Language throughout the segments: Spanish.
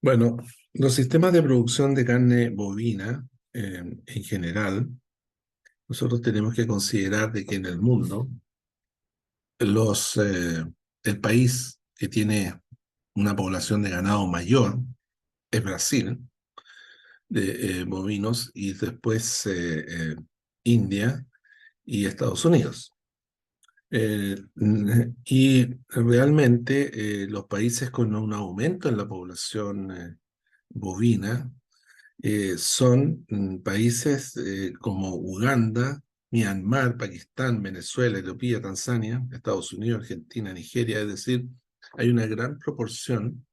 Bueno, los sistemas de producción de carne bovina, en general, nosotros tenemos que considerar de que en el mundo, los, eh, el país que tiene una población de ganado mayor es Brasil, de bovinos, y después India y Estados Unidos. Y realmente los países con un aumento en la población bovina son países como Uganda, Myanmar, Pakistán, Venezuela, Etiopía, Tanzania, Estados Unidos, Argentina, Nigeria. Es decir, hay una gran proporción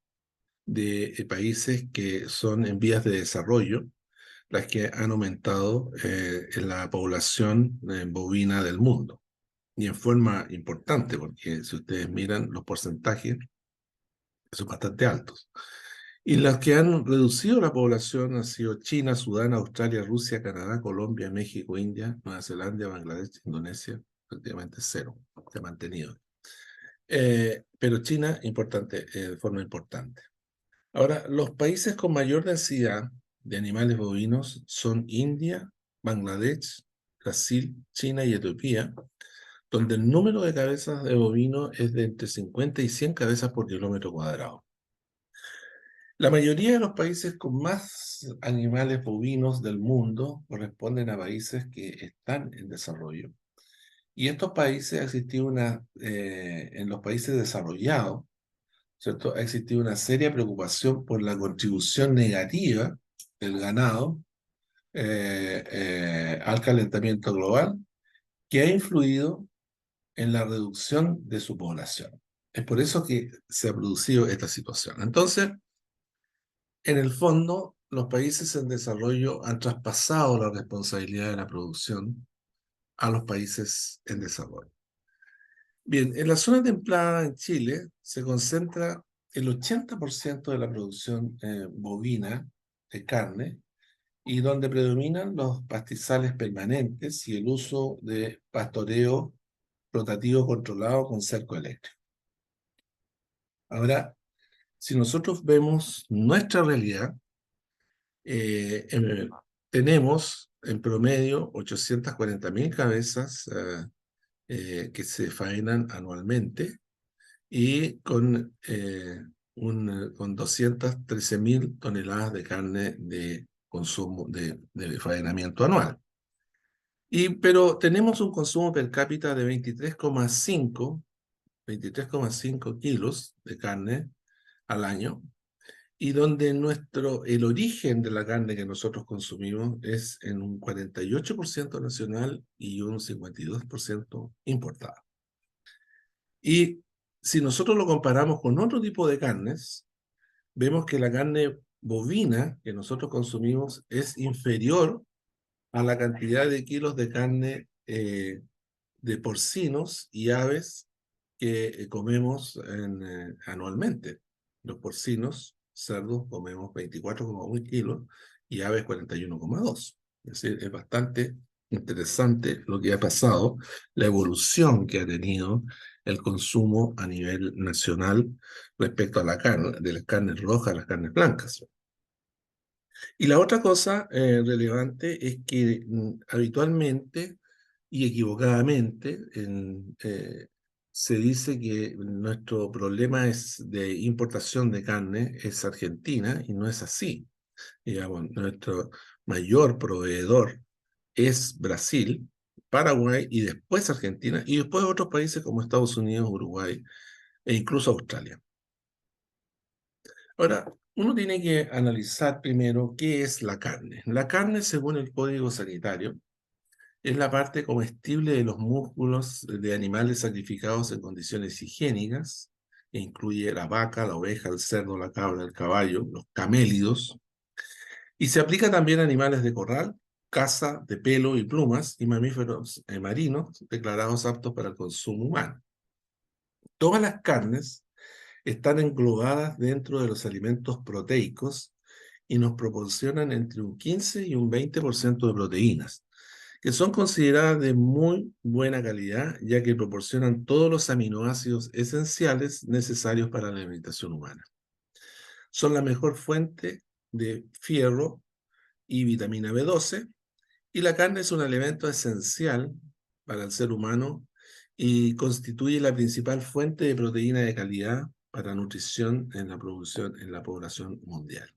de países que son en vías de desarrollo, las que han aumentado en la población bovina del mundo. Y en forma importante, porque si ustedes miran los porcentajes, son bastante altos. Y las que han reducido la población han sido China, Sudán, Australia, Rusia, Canadá, Colombia, México, India, Nueva Zelanda, Bangladesh, Indonesia, prácticamente cero, se ha mantenido. Pero China, importante, de forma importante. Ahora, los países con mayor densidad de animales bovinos son India, Bangladesh, Brasil, China y Etiopía, donde el número de cabezas de bovino es de entre 50 y 100 cabezas por kilómetro cuadrado. La mayoría de los países con más animales bovinos del mundo corresponden a países que están en desarrollo. Y estos países ha existido en los países desarrollados, ¿cierto? Ha existido una seria preocupación por la contribución negativa del ganado al calentamiento global, que ha influido en la reducción de su población. Es por eso que se ha producido esta situación. Entonces, en el fondo, los países en desarrollo han traspasado la responsabilidad de la producción a los países en desarrollo. Bien, en la zona templada en Chile se concentra el 80% de la producción bovina de carne y donde predominan los pastizales permanentes y el uso de pastoreo rotativo controlado con cerco eléctrico. Ahora, si nosotros vemos nuestra realidad, eh, eh, tenemos en promedio 840.000 cabezas que se faenan anualmente y con 213.000 toneladas de carne de consumo de faenamiento anual. Pero tenemos un consumo per cápita de 23,5 kilos de carne al año, y donde el origen de la carne que nosotros consumimos es en un 48% nacional y un 52% importada. Y si nosotros lo comparamos con otro tipo de carnes, vemos que la carne bovina que nosotros consumimos es inferior a la cantidad de kilos de carne de porcinos y aves que comemos anualmente. Los porcinos, cerdos, comemos 24,1 kilos y aves 41,2. Es decir, es bastante interesante lo que ha pasado, la evolución que ha tenido el consumo a nivel nacional respecto a la carne, de las carnes rojas a las carnes blancas. Y la otra cosa relevante es que habitualmente y equivocadamente se dice que nuestro problema es de importación de carne es Argentina y no es así. Digamos, nuestro mayor proveedor es Brasil, Paraguay y después Argentina y después otros países como Estados Unidos, Uruguay e incluso Australia. Ahora, uno tiene que analizar primero qué es la carne. La carne, según el Código Sanitario, es la parte comestible de los músculos de animales sacrificados en condiciones higiénicas, que incluye la vaca, la oveja, el cerdo, la cabra, el caballo, los camélidos, y se aplica también a animales de corral, caza, de pelo y plumas, y mamíferos marinos declarados aptos para el consumo humano. Todas las carnes están englobadas dentro de los alimentos proteicos y nos proporcionan entre un 15 y un 20% de proteínas, que son consideradas de muy buena calidad, ya que proporcionan todos los aminoácidos esenciales necesarios para la alimentación humana. son la mejor fuente de fierro y vitamina B12, y la carne es un elemento esencial para el ser humano y constituye la principal fuente de proteína de calidad para nutrición en la producción en la población mundial.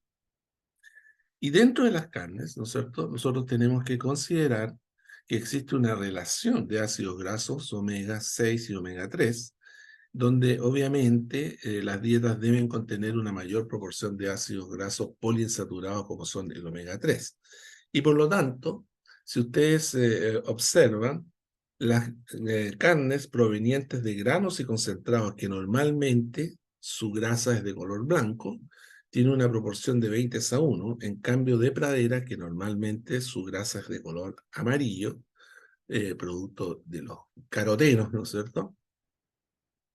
Y dentro de las carnes, ¿no es cierto?, nosotros tenemos que considerar que existe una relación de ácidos grasos omega 6 y omega 3, donde obviamente las dietas deben contener una mayor proporción de ácidos grasos poliinsaturados como son el omega 3. Y por lo tanto, si ustedes observan, las carnes provenientes de granos y concentrados que normalmente su grasa es de color blanco, tiene una proporción de 20:1, en cambio de pradera, que normalmente su grasa es de color amarillo, producto de los carotenos, ¿no es cierto?,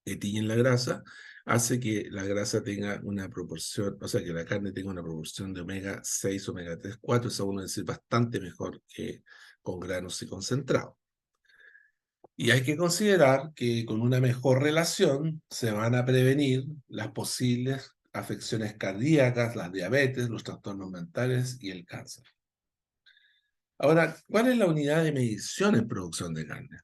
que tiñen la grasa, hace que la grasa tenga una proporción, o sea, que la carne tenga una proporción de omega 6, omega 3, 4, eso uno decir bastante mejor que con granos y concentrados. Y hay que considerar que con una mejor relación se van a prevenir las posibles afecciones cardíacas, la diabetes, los trastornos mentales y el cáncer. Ahora, ¿cuál es la unidad de medición en producción de carne?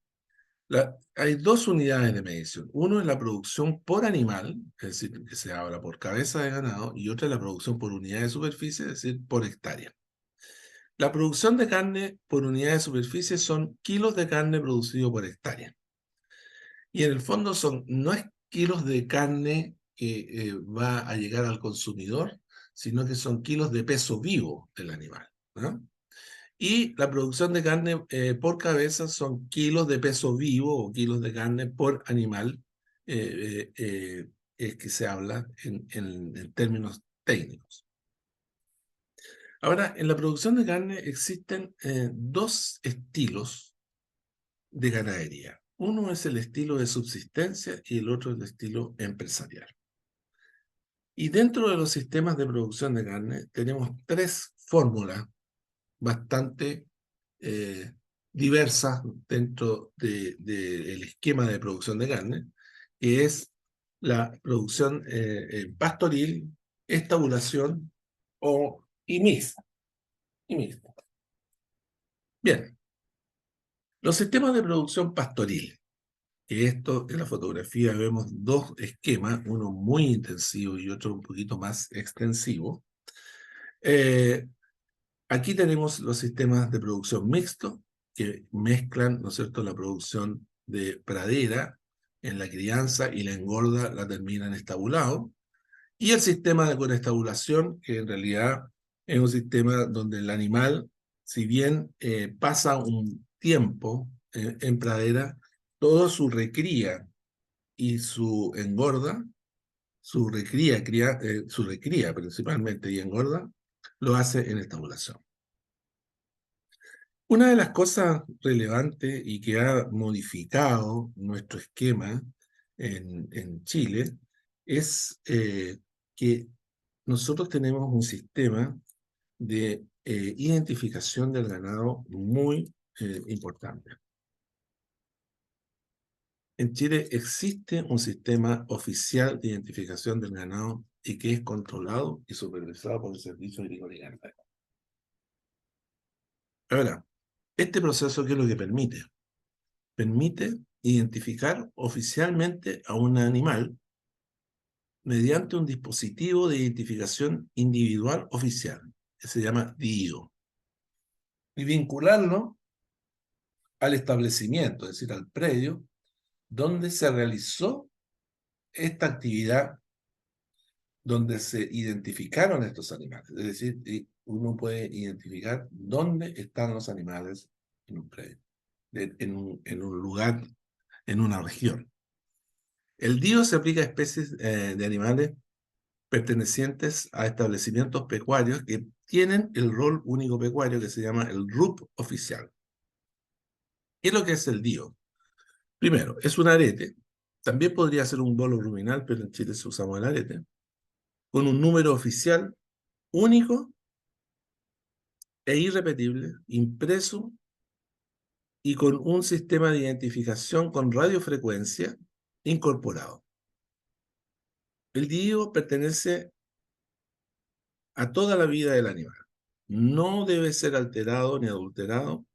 Hay dos unidades de medición. Uno es la producción por animal, es decir, que se habla por cabeza de ganado, y otra es la producción por unidad de superficie, es decir, por hectárea. La producción de carne por unidad de superficie son kilos de carne producido por hectárea. Y en el fondo no es kilos de carne que va a llegar al consumidor, sino que son kilos de peso vivo del animal, ¿no? Y la producción de carne por cabeza son kilos de peso vivo o kilos de carne por animal, es que se habla en términos técnicos. Ahora, en la producción de carne existen dos estilos de ganadería. Uno es el estilo de subsistencia y el otro es el estilo empresarial. Y dentro de los sistemas de producción de carne tenemos tres fórmulas bastante diversas dentro del esquema de producción de carne, que es la producción pastoril, estabulación y mixta. Bien, los sistemas de producción pastoril, que esto en la fotografía vemos dos esquemas, uno muy intensivo y otro un poquito más extensivo. Aquí tenemos los sistemas de producción mixto, que mezclan, ¿no es cierto?, la producción de pradera en la crianza y la engorda la terminan estabulado. Y el sistema de conestabulación, que en realidad es un sistema donde el animal, si bien pasa un tiempo en pradera, todo su recría y su engorda, su recría principalmente y engorda, lo hace en estabulación. Una de las cosas relevantes y que ha modificado nuestro esquema en Chile es que nosotros tenemos un sistema de identificación del ganado muy importante. En Chile existe un sistema oficial de identificación del ganado y que es controlado y supervisado por el Servicio Agrícola y Ganadero. Ahora, este proceso, ¿qué es lo que permite? Permite identificar oficialmente a un animal mediante un dispositivo de identificación individual oficial, que se llama DIO, y vincularlo al establecimiento, es decir, al predio, donde se realizó esta actividad, donde se identificaron estos animales. Es decir, uno puede identificar dónde están los animales en un predio, en un lugar, en una región. El DIO se aplica a especies de animales pertenecientes a establecimientos pecuarios que tienen el rol único pecuario que se llama el RUP oficial. ¿Qué es lo que es el DIO? Primero, es un arete, también podría ser un bolo ruminal, pero en Chile se usamos el arete, con un número oficial único e irrepetible, impreso y con un sistema de identificación con radiofrecuencia incorporado. El DIO pertenece a toda la vida del animal. No debe ser alterado ni adulterado,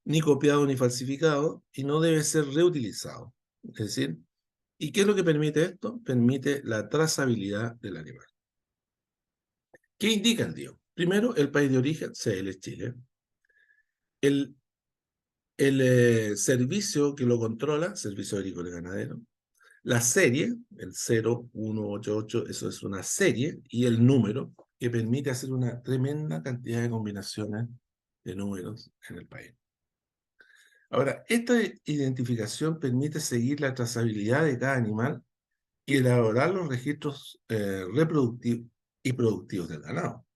ni copiado ni falsificado, y no debe ser reutilizado. Es decir, ¿y qué es lo que permite esto? Permite la trazabilidad del animal. ¿Qué indica el DIO? Primero, el país de origen, CL Chile. El, el servicio que lo controla, Servicio Agrícola y Ganadero. La serie, el 0188, eso es una serie, y el número, que permite hacer una tremenda cantidad de combinaciones de números en el país. Ahora, esta identificación permite seguir la trazabilidad de cada animal y elaborar los registros reproductivos y productivos del ganado.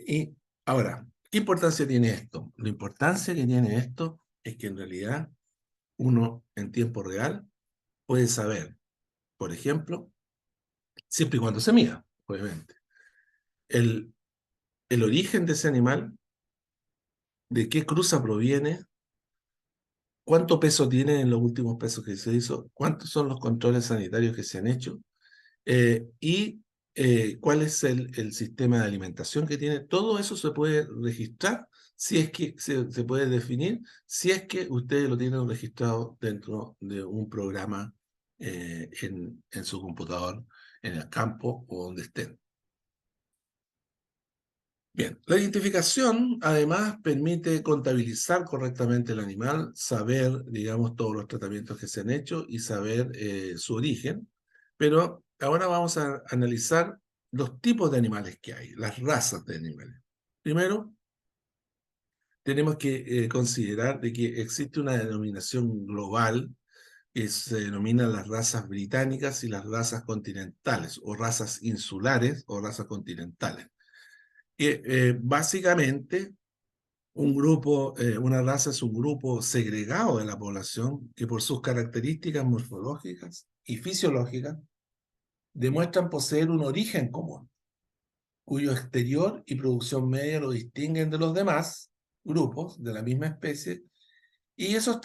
Y ahora, ¿qué importancia tiene esto? La importancia que tiene esto es que en realidad uno en tiempo real puede saber, por ejemplo, siempre y cuando se mida, obviamente, el, el origen de ese animal, de qué cruza proviene, cuánto peso tiene en los últimos pesos que se hizo, cuántos son los controles sanitarios que se han hecho, y cuál es el sistema de alimentación que tiene. Todo eso se puede registrar, si es que se puede definir, si es que ustedes lo tienen registrado dentro de un programa en su computador, en el campo o donde estén. Bien, la identificación además permite contabilizar correctamente el animal, saber, digamos, todos los tratamientos que se han hecho y saber su origen. Pero ahora vamos a analizar los tipos de animales que hay, las razas de animales. Primero, tenemos que considerar de que existe una denominación global que se denomina las razas británicas y las razas continentales, o razas insulares o razas continentales. Que básicamente una raza es un grupo segregado de la población que por sus características morfológicas y fisiológicas demuestran poseer un origen común, cuyo exterior y producción media lo distinguen de los demás grupos de la misma especie, y esos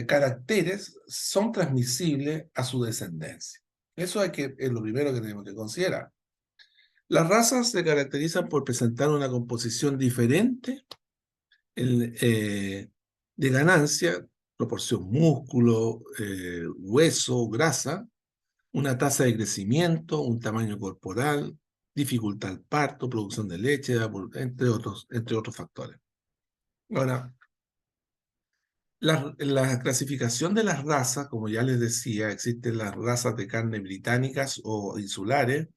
caracteres son transmisibles a su descendencia. Eso es lo primero que tenemos que considerar. Las razas se caracterizan por presentar una composición diferente de ganancia, proporción músculo, hueso, grasa, una tasa de crecimiento, un tamaño corporal, dificultad al parto, producción de leche, entre otros factores. Ahora, la clasificación de las razas, como ya les decía, existen las razas de carne británicas o insulares,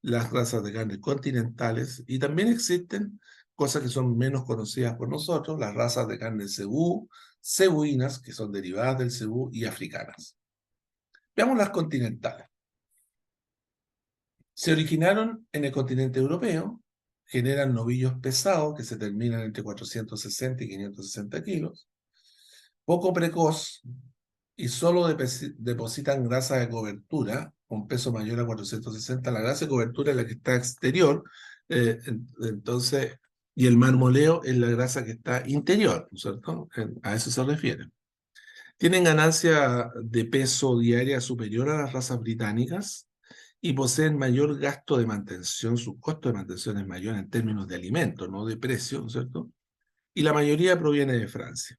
las razas de carne continentales, y también existen cosas que son menos conocidas por nosotros, las razas de carne cebú, cebuinas, que son derivadas del cebú, y africanas. Veamos las continentales. Se originaron en el continente europeo, generan novillos pesados que se terminan entre 460 y 560 kilos, poco precoz y solo depositan grasa de cobertura con peso mayor a 460. La grasa de cobertura es la que está exterior, entonces, y el marmoleo es la grasa que está interior, ¿no es cierto? A eso se refiere. Tienen ganancia de peso diaria superior a las razas británicas y poseen mayor gasto de mantención, su costo de mantención es mayor en términos de alimentos, no de precio, ¿no es cierto? Y la mayoría proviene de Francia.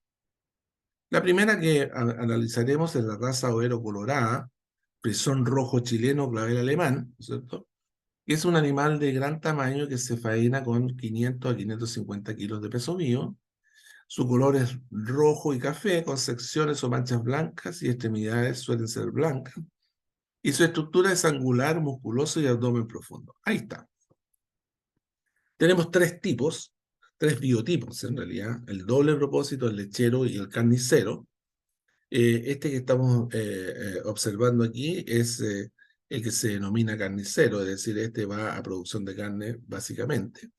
La primera que analizaremos es la raza Overo colorada, frisón rojo chileno, clavel alemán, ¿no es cierto? Que es un animal de gran tamaño que se faena con 500 a 550 kilos de peso vivo. Su color es rojo y café, con secciones o manchas blancas y extremidades suelen ser blancas. Y su estructura es angular, musculoso y abdomen profundo. Ahí está. Tenemos tres biotipos en realidad, el doble propósito, el lechero y el carnicero. Este que estamos observando aquí es el que se denomina carnicero, es decir, este va a producción de carne básicamente.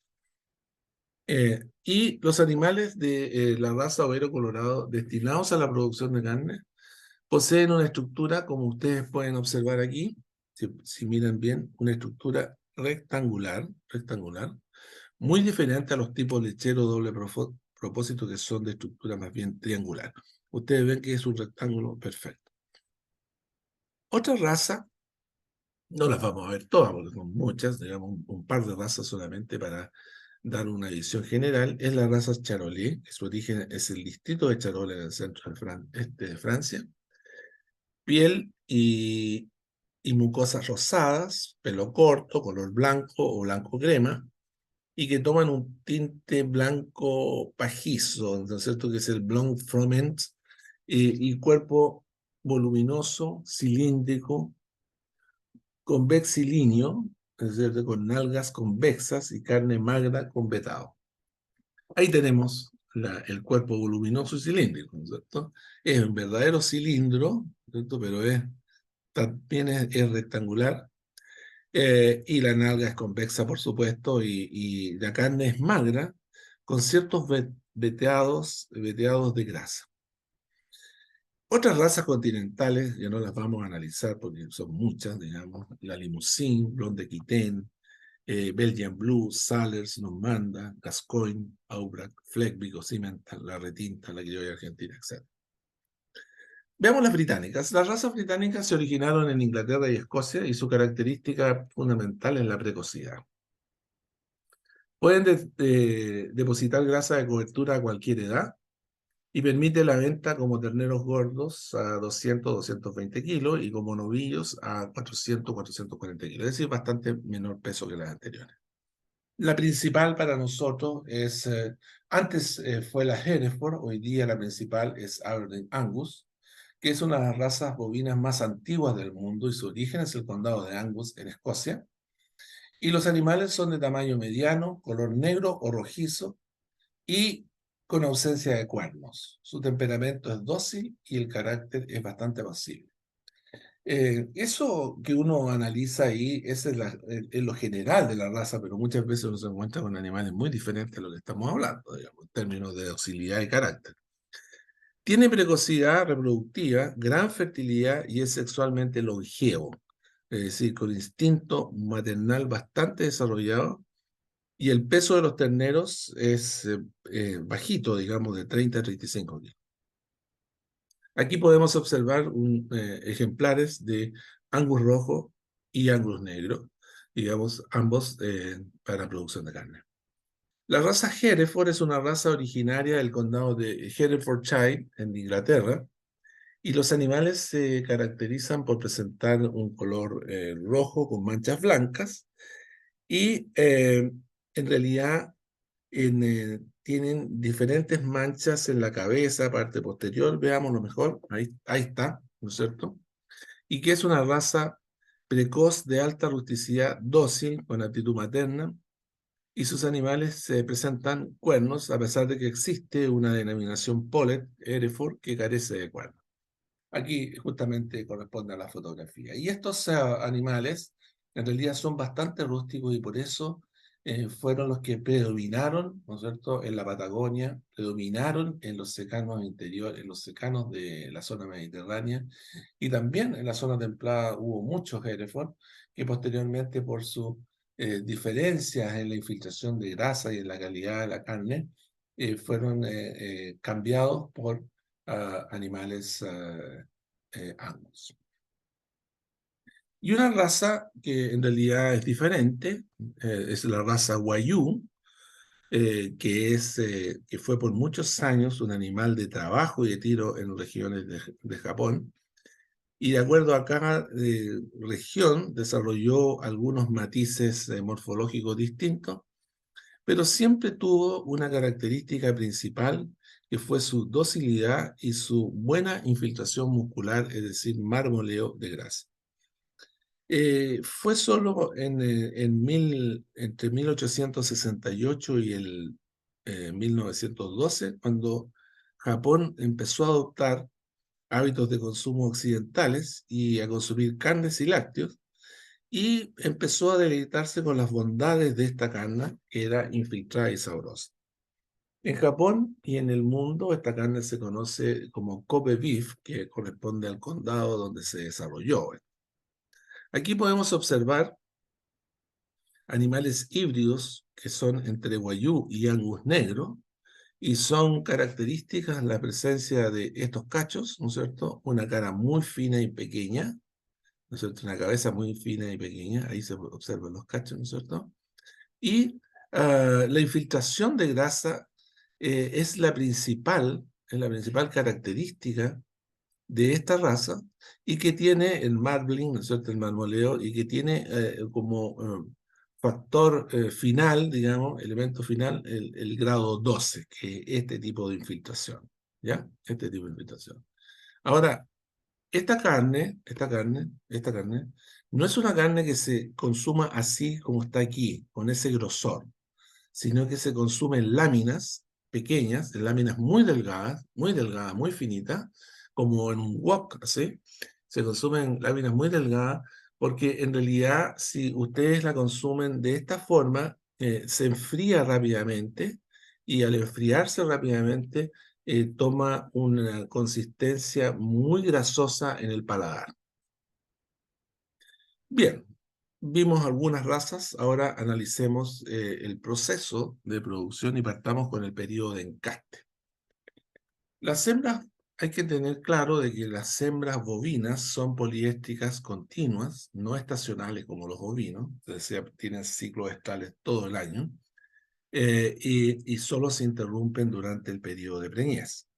Y los animales de la raza overo colorado destinados a la producción de carne poseen una estructura, como ustedes pueden observar aquí, si miran bien, una estructura rectangular, muy diferente a los tipos lechero doble propósito que son de estructura más bien triangular. Ustedes ven que es un rectángulo perfecto. Otra raza No las vamos a ver todas, porque son muchas, digamos, un par de razas solamente para dar una visión general. Es la raza Charolais, que su origen es el distrito de Charolais en el centro de Francia. Piel y mucosas rosadas, pelo corto, color blanco o blanco crema, y que toman un tinte blanco pajizo, ¿no es cierto? Que es el blanc froment, y cuerpo voluminoso, cilíndrico, convexilíneo, es decir, con nalgas convexas y carne magra con vetado. Ahí tenemos el cuerpo voluminoso y cilíndrico, ¿no es cierto? Es un verdadero cilindro, ¿cierto? Pero también es rectangular, y la nalga es convexa, por supuesto, y la carne es magra, con ciertos veteados de grasa. Otras razas continentales, ya no las vamos a analizar porque son muchas, digamos, la Limousin, Blonde Aquitaine, Belgian Blue, Salers, Normanda, Gascoigne, Aubrac, Fleckvic o Simmental, la retinta, la criolla argentina, etc. Veamos las británicas. Las razas británicas se originaron en Inglaterra y Escocia y su característica fundamental es la precocidad. Pueden depositar grasa de cobertura a cualquier edad y permite la venta como terneros gordos a 200-220 kilos y como novillos a 400-440 kilos, es decir, bastante menor peso que las anteriores. La principal para nosotros es, antes fue la Hereford, hoy día la principal es Aberdeen Angus, que es una de las razas bovinas más antiguas del mundo y su origen es el condado de Angus en Escocia. Y los animales son de tamaño mediano, color negro o rojizo y con ausencia de cuernos. Su temperamento es dócil y el carácter es bastante apacible. Eso que uno analiza ahí es lo general de la raza, pero muchas veces uno se encuentra con animales muy diferentes a lo que estamos hablando, digamos, en términos de docilidad y carácter. Tiene precocidad reproductiva, gran fertilidad y es sexualmente longevo, es decir, con instinto maternal bastante desarrollado, y el peso de los terneros es bajito, digamos, de 30 a 35 kilos. Aquí podemos observar ejemplares de Angus rojo y Angus negro, digamos, ambos para producción de carne. La raza Hereford es una raza originaria del condado de Herefordshire, en Inglaterra, y los animales se caracterizan por presentar un color rojo con manchas blancas y en realidad tienen diferentes manchas en la cabeza, parte posterior, veámoslo mejor, ahí está, ¿no es cierto? Y que es una raza precoz de alta rusticidad, dócil, con actitud materna, y sus animales se presentan cuernos, a pesar de que existe una denominación Pollet, Hereford, que carece de cuernos. Aquí justamente corresponde a la fotografía. Y estos animales en realidad son bastante rústicos y por eso fueron los que predominaron, ¿no es cierto?, en la Patagonia, predominaron en los secanos interiores, en los secanos de la zona mediterránea y también en la zona templada hubo muchos Hereford que posteriormente por sus diferencias en la infiltración de grasa y en la calidad de la carne fueron cambiados por animales Angus. Y una raza que en realidad es diferente, es la raza Wagyu, que fue por muchos años un animal de trabajo y de tiro en regiones de Japón. Y de acuerdo a cada región, desarrolló algunos matices morfológicos distintos, pero siempre tuvo una característica principal que fue su docilidad y su buena infiltración muscular, es decir, marmoleo de grasa. Fue solo entre 1868 y el 1912 cuando Japón empezó a adoptar hábitos de consumo occidentales y a consumir carnes y lácteos, y empezó a deleitarse con las bondades de esta carne, que era infiltrada y sabrosa. En Japón y en el mundo, esta carne se conoce como Kobe beef, que corresponde al condado donde se desarrolló. Aquí podemos observar animales híbridos que son entre Wagyu y Angus negro, y son características la presencia de estos cachos, ¿no es cierto? Una cara muy fina y pequeña, ¿no es cierto? Una cabeza muy fina y pequeña, ahí se observan los cachos, ¿no es cierto? Y la infiltración de grasa es la principal característica de esta raza y que tiene el marbling, ¿no es cierto?, el marmoleo, y que tiene como factor final, digamos, elemento final, el grado 12, que es este tipo de infiltración, ¿ya? Este tipo de infiltración. Ahora, esta carne, no es una carne que se consuma así como está aquí, con ese grosor, sino que se consume en láminas pequeñas, en láminas muy delgadas, muy finitas, como en un wok, ¿así? Se consumen láminas muy delgadas, porque en realidad, si ustedes la consumen de esta forma, se enfría rápidamente, y al enfriarse rápidamente, toma una consistencia muy grasosa en el paladar. Bien, vimos algunas razas, ahora analicemos el proceso de producción y partamos con el periodo de encaste. Las hembras, hay que tener claro de que las hembras bovinas son poliéstricas continuas, no estacionales como los bovinos, es decir, tienen ciclos estrales todo el año, y solo se interrumpen durante el periodo de preñez.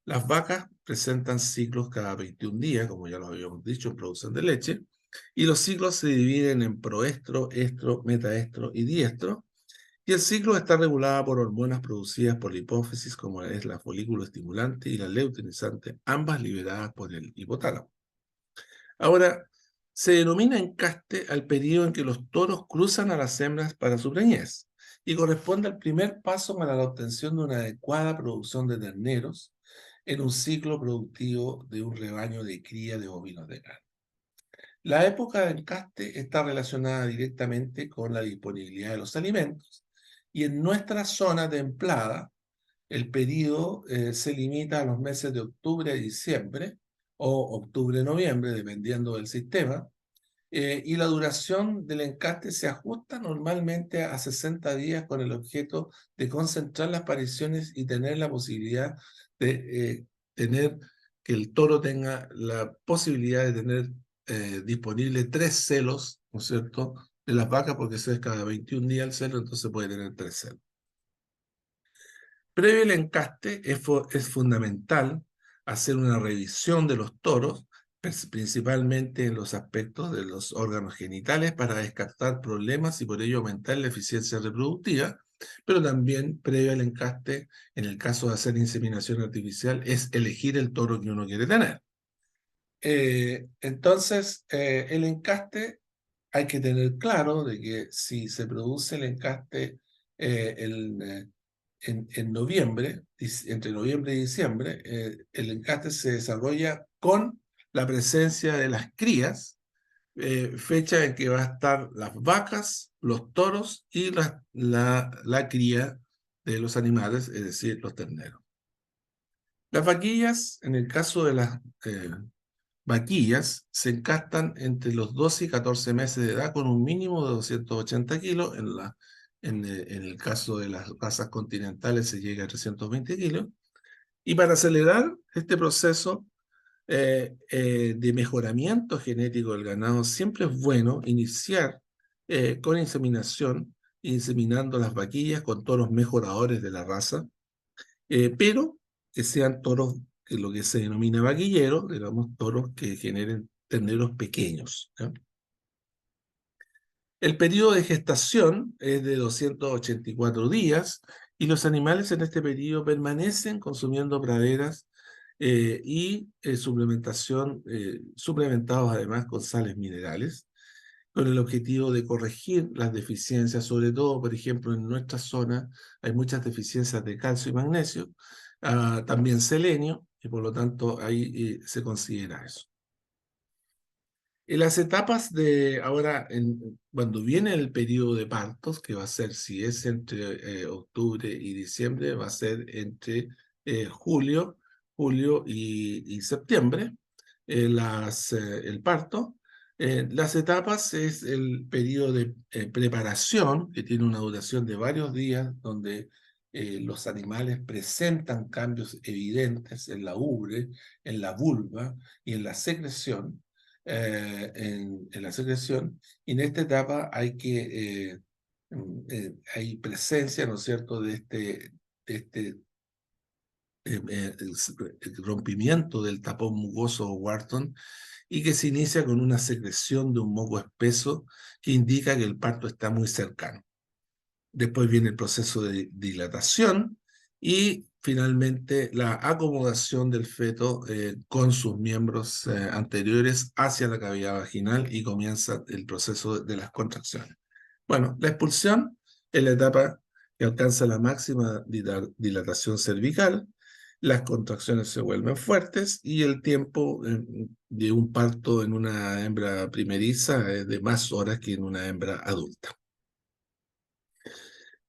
Las vacas presentan ciclos cada 21 días, como ya lo habíamos dicho, en producción de leche, y los ciclos se dividen en proestro, estro, metaestro y diestro, y el ciclo está regulado por hormonas producidas por la hipófisis, como es la folículo estimulante y la luteinizante, ambas liberadas por el hipotálamo. Ahora, se denomina encaste al periodo en que los toros cruzan a las hembras para su preñez, y corresponde al primer paso para la obtención de una adecuada producción de terneros en un ciclo productivo de un rebaño de cría de bovinos de carne. La época de encaste está relacionada directamente con la disponibilidad de los alimentos, y en nuestra zona templada el periodo se limita a los meses de octubre a diciembre o octubre-noviembre, dependiendo del sistema, y la duración del encaste se ajusta normalmente a 60 días, con el objeto de concentrar las pariciones y tener la posibilidad de tener que el toro tenga la posibilidad de tener disponible 3 celos, ¿no es cierto?, de las vacas, porque eso es cada 21 días el celo, entonces puede tener 3 celos. Previo al encaste es fundamental hacer una revisión de los toros, principalmente en los aspectos de los órganos genitales, para descartar problemas y por ello aumentar la eficiencia reproductiva, pero también previo al encaste, en el caso de hacer inseminación artificial, es elegir el toro que uno quiere tener. Entonces, el encaste, hay que tener claro de que si se produce el encaste en noviembre, entre noviembre y diciembre, el encaste se desarrolla con la presencia de las crías, fecha en que va a estar las vacas, los toros y la cría de los animales, es decir, los terneros. Las vaquillas, en el caso de las vaquillas, se encastan entre los 12 y 14 meses de edad, con un mínimo de 280 kilos. En el caso de las razas continentales se llega a 320 kilos. Y para acelerar este proceso de mejoramiento genético del ganado, siempre es bueno iniciar con inseminación, inseminando las vaquillas con toros mejoradores de la raza, pero que sean toros, que lo que se denomina vaquilleros, digamos, toros que generen terneros pequeños, ¿ya? El periodo de gestación es de 284 días, y los animales en este periodo permanecen consumiendo praderas y suplementación, suplementados además con sales minerales, con el objetivo de corregir las deficiencias. Sobre todo, por ejemplo, en nuestra zona hay muchas deficiencias de calcio y magnesio, también selenio, y por lo tanto ahí se considera eso. En las etapas de ahora, cuando viene el periodo de partos, que va a ser, si es entre octubre y diciembre, va a ser entre julio y septiembre, el parto. Las etapas es el periodo de preparación, que tiene una duración de varios días, donde los animales presentan cambios evidentes en la ubre, en la vulva y en la secreción. en la secreción, y en esta etapa hay presencia, ¿no es cierto?, de este el rompimiento del tapón mucoso o Wharton, y que se inicia con una secreción de un moco espeso que indica que el parto está muy cercano. Después viene el proceso de dilatación y finalmente la acomodación del feto con sus miembros anteriores hacia la cavidad vaginal, y comienza el proceso de las contracciones. Bueno, la expulsión es la etapa que alcanza la máxima dilatación cervical, las contracciones se vuelven fuertes y el tiempo de un parto en una hembra primeriza es de más horas que en una hembra adulta.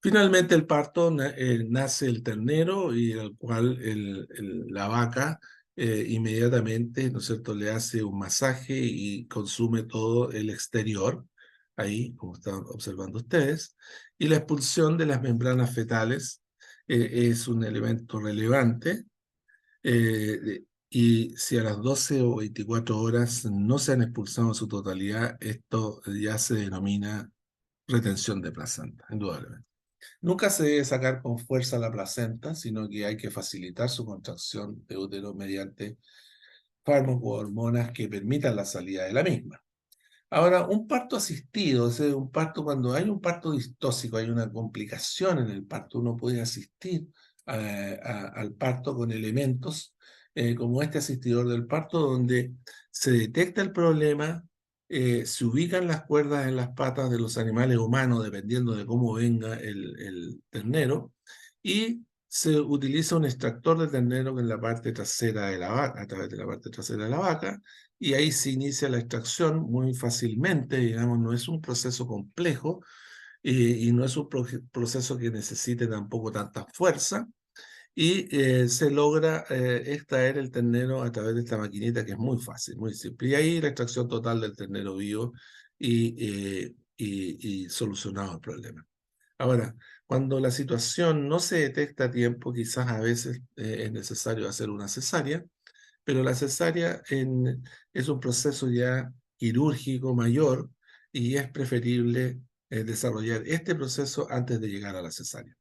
Finalmente el parto nace el ternero, y al cual la vaca inmediatamente, ¿no es cierto?, le hace un masaje y consume todo el exterior, ahí, como están observando ustedes, y la expulsión de las membranas fetales es un elemento relevante, y si a las 12 o 24 horas no se han expulsado en su totalidad, esto ya se denomina retención de placenta, indudablemente. Nunca se debe sacar con fuerza la placenta, sino que hay que facilitar su contracción de útero mediante fármacos o hormonas que permitan la salida de la misma. Ahora, un parto asistido, es decir, un parto, cuando hay un parto distóxico, hay una complicación en el parto, uno puede asistir al parto con elementos como este asistidor del parto, donde se detecta el problema, se ubican las cuerdas en las patas de los animales humanos, dependiendo de cómo venga el ternero, y se utiliza un extractor de ternero en la parte trasera de la vaca, a través de la parte trasera de la vaca, y ahí se inicia la extracción muy fácilmente, digamos, no es un proceso complejo y no es un proceso que necesite tampoco tanta fuerza, y se logra extraer el ternero a través de esta maquinita, que es muy fácil, muy simple. Y ahí la extracción total del ternero vivo y solucionado el problema. Ahora, cuando la situación no se detecta a tiempo, quizás a veces es necesario hacer una cesárea, pero la cesárea es un proceso ya quirúrgico mayor, y es preferible desarrollar este proceso antes de llegar a la cesárea.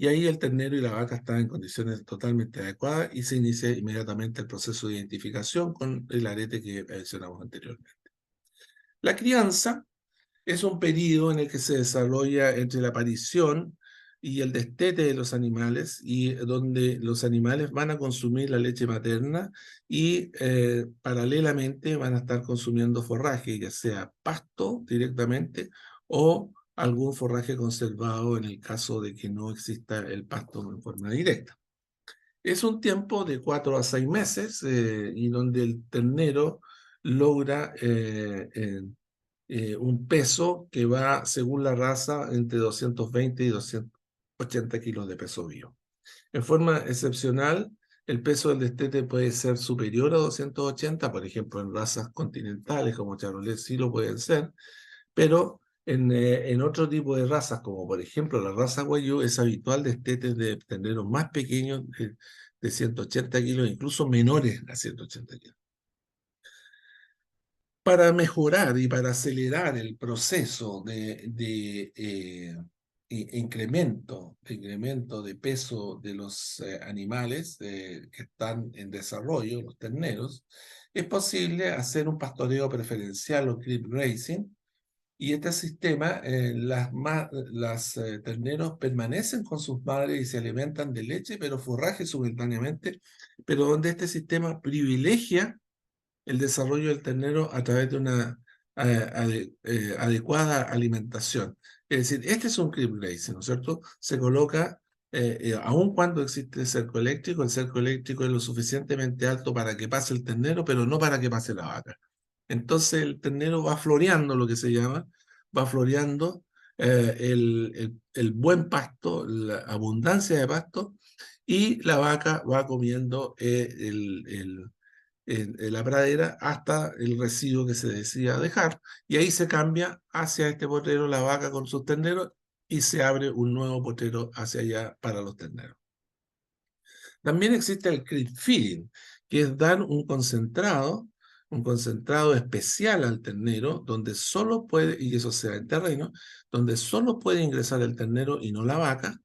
Y ahí el ternero y la vaca están en condiciones totalmente adecuadas y se inicia inmediatamente el proceso de identificación con el arete que mencionamos anteriormente. La crianza es un periodo en el que se desarrolla entre la aparición y el destete de los animales, y donde los animales van a consumir la leche materna y paralelamente van a estar consumiendo forraje, ya sea pasto directamente o algún forraje conservado en el caso de que no exista el pasto en forma directa. Es un tiempo de 4 a 6 meses y donde el ternero logra un peso que va, según la raza, entre 220 y 280 kilos de peso vivo. En forma excepcional, el peso del destete puede ser superior a 280, por ejemplo, en razas continentales como Charolais sí lo pueden ser, pero en otro tipo de razas, como por ejemplo la raza Wagyu, es habitual destetes de terneros más pequeños, de 180 kilos, incluso menores a 180 kilos. Para mejorar y para acelerar el proceso de incremento de peso de los animales que están en desarrollo, los terneros, es posible hacer un pastoreo preferencial o crib grazing, y este sistema, las terneros permanecen con sus madres y se alimentan de leche, pero forraje simultáneamente, pero donde este sistema privilegia el desarrollo del ternero a través de una adecuada alimentación. Es decir, este es un crib grazing, ¿no es cierto? Se coloca, aun cuando existe el cerco eléctrico es lo suficientemente alto para que pase el ternero, pero no para que pase la vaca. Entonces el ternero va floreando, lo que se llama, va floreando el buen pasto, la abundancia de pasto, y la vaca va comiendo en la pradera hasta el residuo que se decida dejar, y ahí se cambia hacia este potrero la vaca con sus terneros y se abre un nuevo potrero hacia allá para los terneros. También existe el crib feeding, que es dar un concentrado un concentrado especial al ternero, donde solo puede, y eso sea en terreno, donde solo puede ingresar el ternero y no la vaca,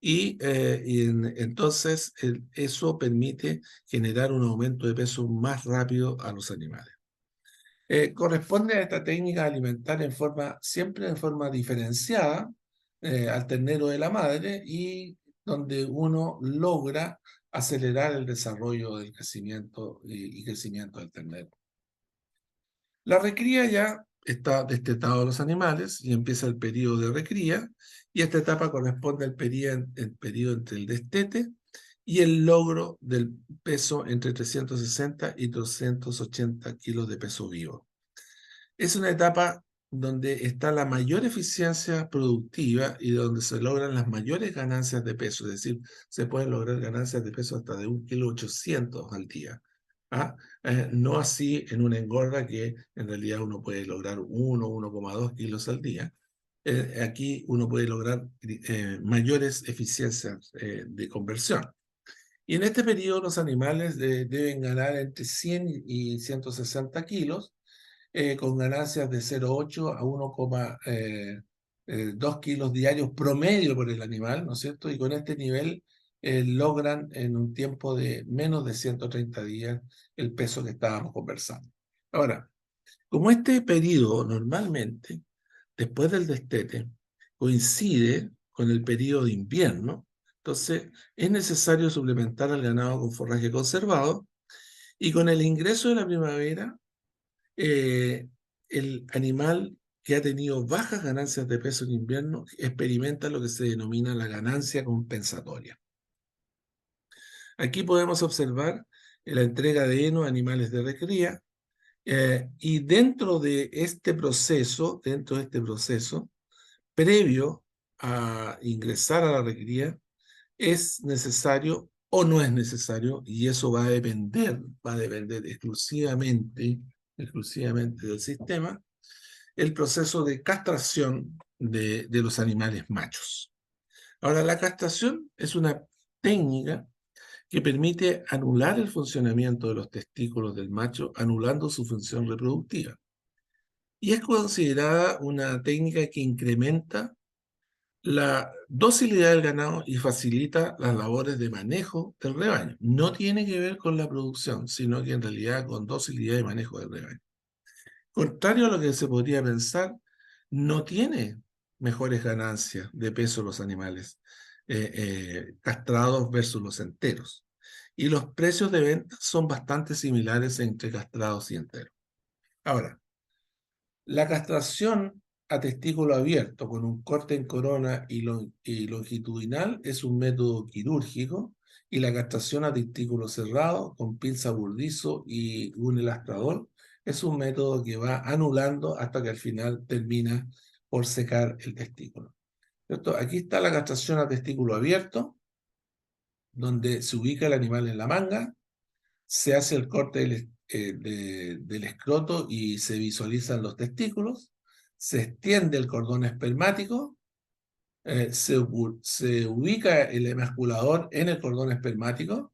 entonces eso permite generar un aumento de peso más rápido a los animales. Corresponde a esta técnica alimentar siempre en forma diferenciada al ternero de la madre y donde uno logra acelerar el desarrollo del crecimiento y crecimiento del ternero. La recría ya está destetado a los animales y empieza el periodo de recría, y esta etapa corresponde al periodo entre el destete y el logro del peso entre 360 y 280 kilos de peso vivo. Es una etapa donde está la mayor eficiencia productiva y donde se logran las mayores ganancias de peso, es decir, se pueden lograr ganancias de peso hasta de 1,8 kg al día. ¿Ah? No así en una engorda que en realidad uno puede lograr 1,2 kilos al día. Aquí uno puede lograr mayores eficiencias de conversión. Y en este periodo los animales deben ganar entre 100 y 160 kilos, con ganancias de 0,8 a 1,2 kilos diarios promedio por el animal, ¿no es cierto? Y con este nivel logran en un tiempo de menos de 130 días el peso que estábamos conversando. Ahora, como este periodo normalmente, después del destete, coincide con el periodo de invierno, entonces es necesario suplementar al ganado con forraje conservado, y con el ingreso de la primavera, eh, el animal que ha tenido bajas ganancias de peso en invierno experimenta lo que se denomina la ganancia compensatoria. Aquí podemos observar la entrega de heno a animales de recría, y dentro de este proceso, previo a ingresar a la recría, es necesario o no es necesario, y eso va a depender exclusivamente del sistema, el proceso de castración de los animales machos. Ahora, la castración es una técnica que permite anular el funcionamiento de los testículos del macho, anulando su función reproductiva. Y es considerada una técnica que incrementa la docilidad del ganado y facilita las labores de manejo del rebaño. No tiene que ver con la producción, sino que en realidad con docilidad y manejo del rebaño. Contrario a lo que se podría pensar, no tiene mejores ganancias de peso los animales castrados versus los enteros. Y los precios de venta son bastante similares entre castrados y enteros. Ahora, la castración a testículo abierto con un corte en corona y longitudinal es un método quirúrgico, y la castración a testículo cerrado con pinza burdizo y un elastrador es un método que va anulando hasta que al final termina por secar el testículo. ¿Cierto? Aquí está la castración a testículo abierto, donde se ubica el animal en la manga, se hace el corte del escroto y se visualizan los testículos, se extiende el cordón espermático, se ubica el emasculador en el cordón espermático,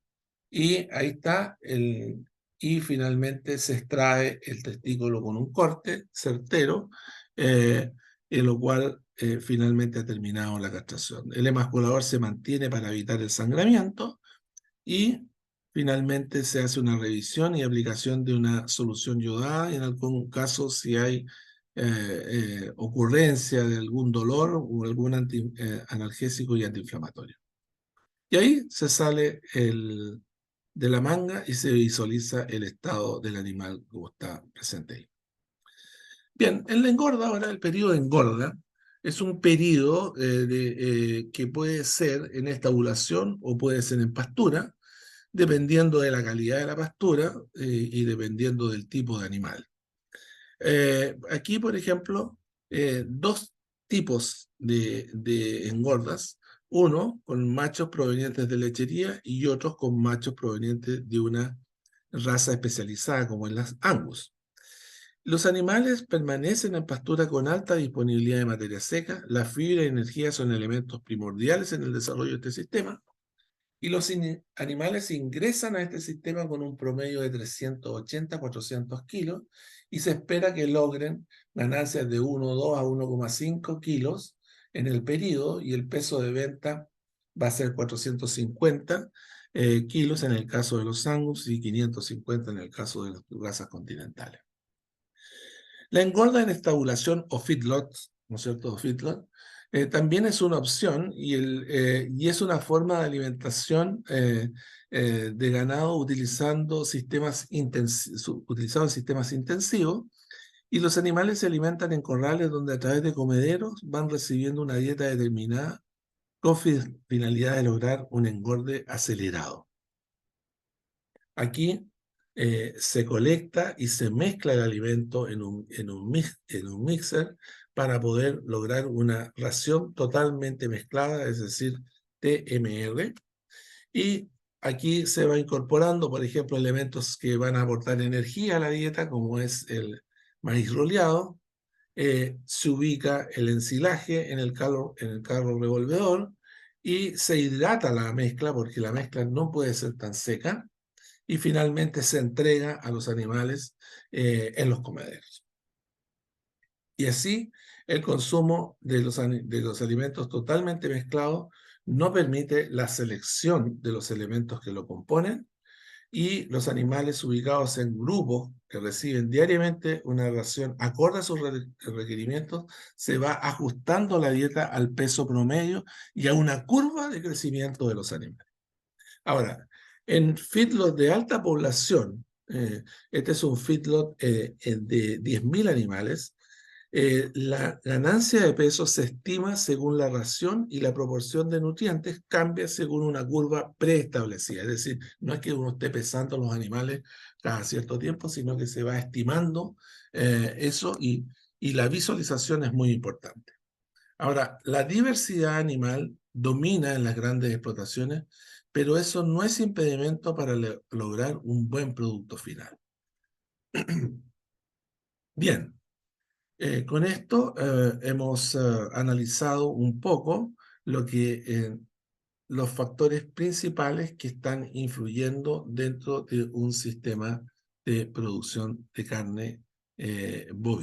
y ahí está, y finalmente se extrae el testículo con un corte certero, en lo cual finalmente ha terminado la castración. El emasculador se mantiene para evitar el sangramiento, y finalmente se hace una revisión y aplicación de una solución yodada, y en algún caso si hay ocurrencia de algún dolor o algún analgésico y antiinflamatorio. Y ahí se sale de la manga y se visualiza el estado del animal como está presente ahí. Bien, en la engorda, ahora el periodo de engorda es un periodo que puede ser en estabulación o puede ser en pastura, dependiendo de la calidad de la pastura y dependiendo del tipo de animal. Aquí, por ejemplo, dos tipos de engordas: uno con machos provenientes de lechería y otros con machos provenientes de una raza especializada como en las Angus. Los animales permanecen en pastura con alta disponibilidad de materia seca. La fibra y energía son elementos primordiales en el desarrollo de este sistema. Y los animales ingresan a este sistema con un promedio de 380 400 kilos y se espera que logren ganancias de 1,2 a 1,5 kilos en el periodo, y el peso de venta va a ser 450 kilos en el caso de los Angus y 550 en el caso de las razas continentales. La engorda en estabulación o feedlot, ¿no es cierto? O feedlot, también es una opción, y es una forma de alimentación de ganado utilizando utilizando sistemas intensivos, y los animales se alimentan en corrales donde a través de comederos van recibiendo una dieta determinada con finalidad de lograr un engorde acelerado. Aquí se colecta y se mezcla el alimento en un mixer para poder lograr una ración totalmente mezclada, es decir, TMR. Y aquí se va incorporando, por ejemplo, elementos que van a aportar energía a la dieta, como es el maíz roleado. Se ubica el ensilaje en el carro revolvedor y se hidrata la mezcla, porque la mezcla no puede ser tan seca, y finalmente se entrega a los animales en los comederos. Y así el consumo de los alimentos totalmente mezclados no permite la selección de los elementos que lo componen, y los animales ubicados en grupos que reciben diariamente una ración acorde a sus requerimientos, se va ajustando la dieta al peso promedio y a una curva de crecimiento de los animales. Ahora, en feedlot de alta población, este es un feedlot de 10.000 animales, la ganancia de peso se estima según la ración, y la proporción de nutrientes cambia según una curva preestablecida. Es decir, no es que uno esté pesando los animales cada cierto tiempo, sino que se va estimando eso, y la visualización es muy importante. Ahora, la diversidad animal domina en las grandes explotaciones, pero eso no es impedimento para lograr un buen producto final. Bien, con esto hemos analizado un poco los factores principales que están influyendo dentro de un sistema de producción de carne bovina.